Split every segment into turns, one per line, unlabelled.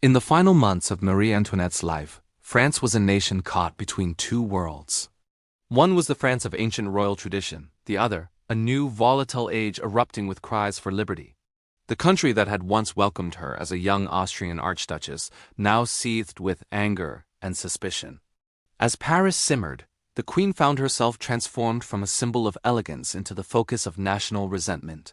In the final months of Marie Antoinette's life, France was a nation caught between two worlds. One was the France of ancient royal tradition, the other, a new volatile age erupting with cries for liberty. The country that had once welcomed her as a young Austrian archduchess now seethed with anger and suspicion. As Paris simmered, the Queen found herself transformed from a symbol of elegance into the focus of national resentment.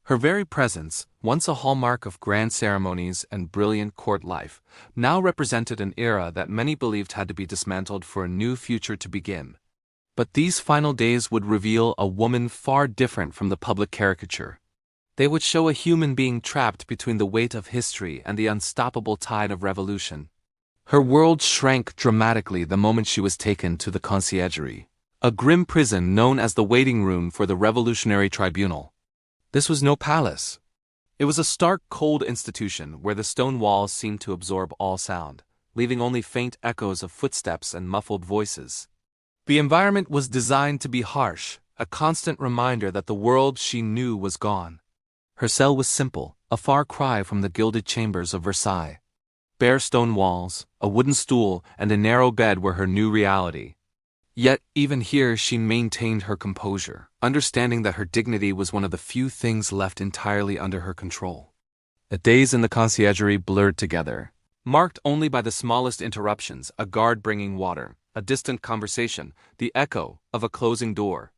Her very presence, once a hallmark of grand ceremonies and brilliant court life, now represented an era that many believed had to be dismantled for a new future to begin. But these final days would reveal a woman far different from the public caricature. They would show a human being trapped between the weight of history and the unstoppable tide of revolution. Her world shrank dramatically the moment she was taken to the conciergerie, a grim prison known as the waiting room for the Revolutionary Tribunal. This was no palace. It was a stark, cold institution where the stone walls seemed to absorb all sound, leaving only faint echoes of footsteps and muffled voices. The environment was designed to be harsh, a constant reminder that the world she knew was gone. Her cell was simple, a far cry from the gilded chambers of Versailles. Bare stone walls, a wooden stool, and a narrow bed were her new reality. Yet, even here she maintained her composure, understanding that her dignity was one of the few things left entirely under her control. The days in the conciergerie blurred together, marked only by the smallest interruptions, a guard bringing water, a distant conversation, the echo of a closing door.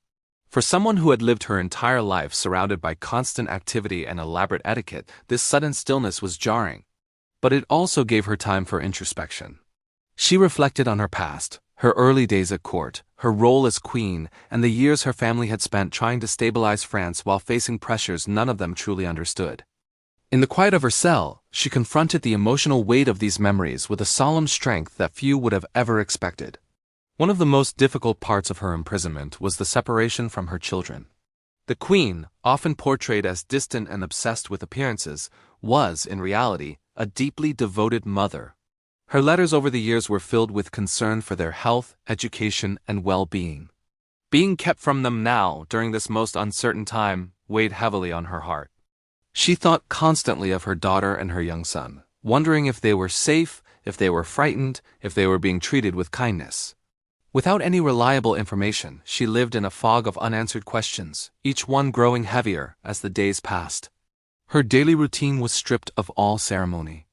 For someone who had lived her entire life surrounded by constant activity and elaborate etiquette, this sudden stillness was jarring. But it also gave her time for introspection. She reflected on her past, her early days at court, her role as queen, and the years her family had spent trying to stabilize France while facing pressures none of them truly understood. In the quiet of her cell, she confronted the emotional weight of these memories with a solemn strength that few would have ever expected. One of the most difficult parts of her imprisonment was the separation from her children. The queen, often portrayed as distant and obsessed with appearances, was, in reality, a deeply devoted mother. Her letters over the years were filled with concern for their health, education, and well-being. Being kept from them now, during this most uncertain time, weighed heavily on her heart. She thought constantly of her daughter and her young son, wondering if they were safe, if they were frightened, if they were being treated with kindness. Without any reliable information, she lived in a fog of unanswered questions, each one growing heavier as the days passed. Her daily routine was stripped of all ceremony.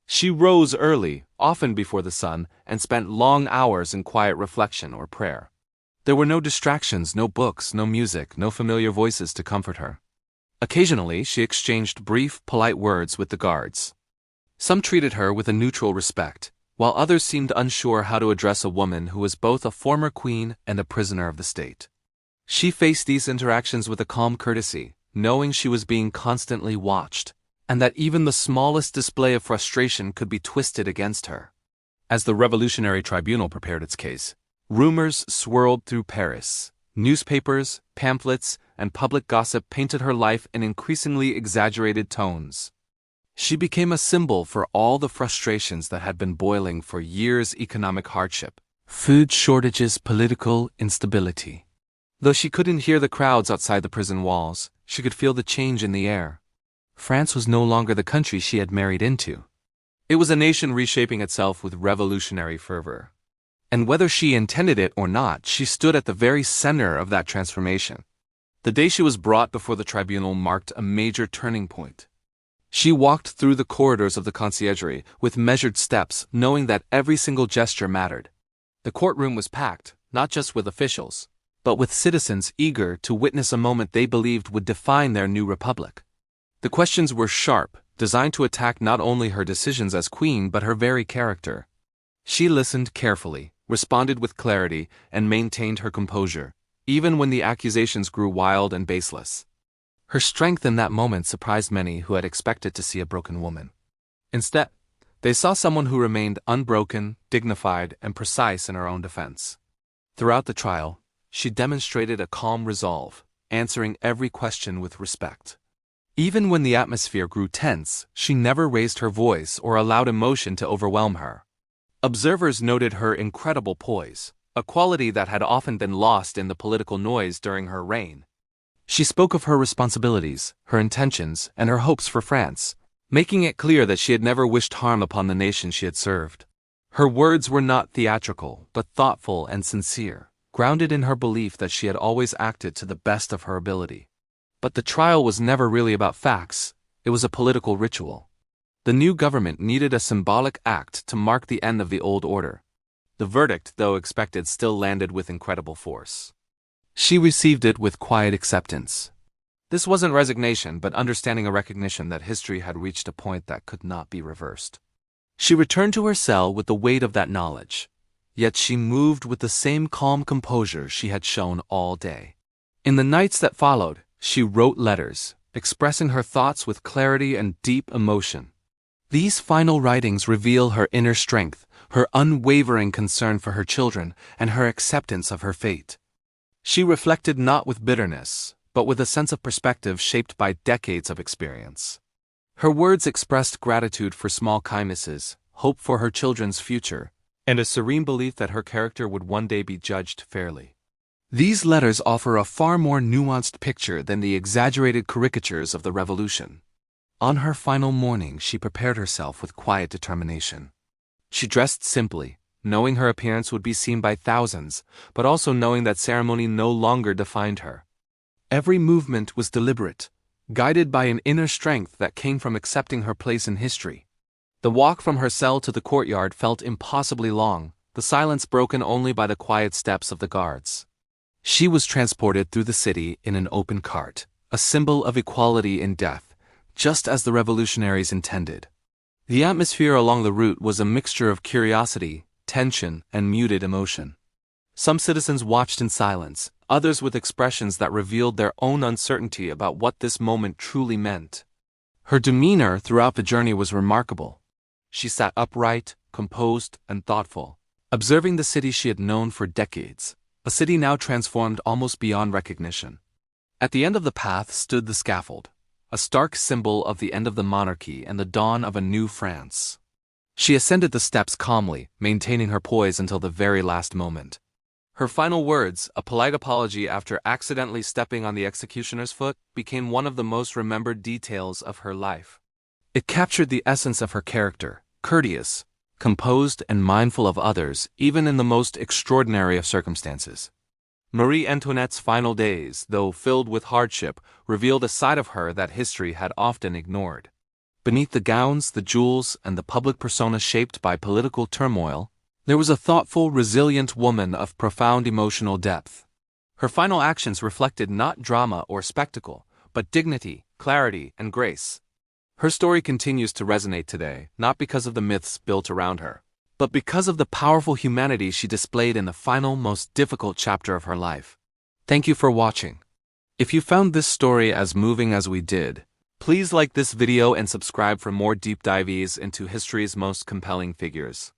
She rose early, often before the sun, and spent long hours in quiet reflection or prayer. There were no distractions, no books, no music, no familiar voices to comfort her. Occasionally, she exchanged brief, polite words with the guards. Some treated her with a neutral respect, while others seemed unsure how to address a woman who was both a former queen and a prisoner of the state. She faced these interactions with a calm courtesy, knowing she was being constantly watched, and that even the smallest display of frustration could be twisted against her. As the Revolutionary Tribunal prepared its case, rumors swirled through Paris. Newspapers, pamphlets, and public gossip painted her life in increasingly exaggerated tones. She became a symbol for all the frustrations that had been boiling for years: economic hardship, food shortages, political instability. Though she couldn't hear the crowds outside the prison walls, she could feel the change in the air. France was no longer the country she had married into. It was a nation reshaping itself with revolutionary fervor. And whether she intended it or not, she stood at the very center of that transformation. The day she was brought before the tribunal marked a major turning point. She walked through the corridors of the conciergerie with measured steps, knowing that every single gesture mattered. The courtroom was packed, not just with officials, but with citizens eager to witness a moment they believed would define their new republic. The questions were sharp, designed to attack not only her decisions as queen but her very character. She listened carefully, responded with clarity, and maintained her composure, even when the accusations grew wild and baseless. Her strength in that moment surprised many who had expected to see a broken woman. Instead, they saw someone who remained unbroken, dignified, and precise in her own defense. Throughout the trial, she demonstrated a calm resolve, answering every question with respect. Even when the atmosphere grew tense, she never raised her voice or allowed emotion to overwhelm her. Observers noted her incredible poise, a quality that had often been lost in the political noise during her reign. She spoke of her responsibilities, her intentions, and her hopes for France, making it clear that she had never wished harm upon the nation she had served. Her words were not theatrical, but thoughtful and sincere, grounded in her belief that she had always acted to the best of her ability. But the trial was never really about facts, it was a political ritual. The new government needed a symbolic act to mark the end of the old order. The verdict, though expected, still landed with incredible force. She received it with quiet acceptance. This wasn't resignation, but understanding, a recognition that history had reached a point that could not be reversed. She returned to her cell with the weight of that knowledge, yet she moved with the same calm composure she had shown all day. In the nights that followed, she wrote letters, expressing her thoughts with clarity and deep emotion. These final writings reveal her inner strength, her unwavering concern for her children, and her acceptance of her fate. She reflected not with bitterness, but with a sense of perspective shaped by decades of experience. Her words expressed gratitude for small kindnesses, hope for her children's future, and a serene belief that her character would one day be judged fairly. These letters offer a far more nuanced picture than the exaggerated caricatures of the revolution. On her final morning, she prepared herself with quiet determination. She dressed simply, knowing her appearance would be seen by thousands, but also knowing that ceremony no longer defined her. Every movement was deliberate, guided by an inner strength that came from accepting her place in history. The walk from her cell to the courtyard felt impossibly long, the silence broken only by the quiet steps of the guards. She was transported through the city in an open cart, a symbol of equality in death, just as the revolutionaries intended. The atmosphere along the route was a mixture of curiosity, tension, and muted emotion. Some citizens watched in silence, others with expressions that revealed their own uncertainty about what this moment truly meant. Her demeanor throughout the journey was remarkable. She sat upright, composed, and thoughtful, observing the city she had known for decades, a city now transformed almost beyond recognition. At the end of the path stood the scaffold, a stark symbol of the end of the monarchy and the dawn of a new France. She ascended the steps calmly, maintaining her poise until the very last moment. Her final words, a polite apology after accidentally stepping on the executioner's foot, became one of the most remembered details of her life. It captured the essence of her character, courteous, composed, and mindful of others, even in the most extraordinary of circumstances. Marie Antoinette's final days, though filled with hardship, revealed a side of her that history had often ignored. Beneath the gowns, the jewels, and the public persona shaped by political turmoil, there was a thoughtful, resilient woman of profound emotional depth. Her final actions reflected not drama or spectacle, but dignity, clarity, and grace. Her story continues to resonate today, not because of the myths built around her, but because of the powerful humanity she displayed in the final, most difficult chapter of her life. Thank you for watching. If you found this story as moving as we did, please like this video and subscribe for more deep dives into history's most compelling figures.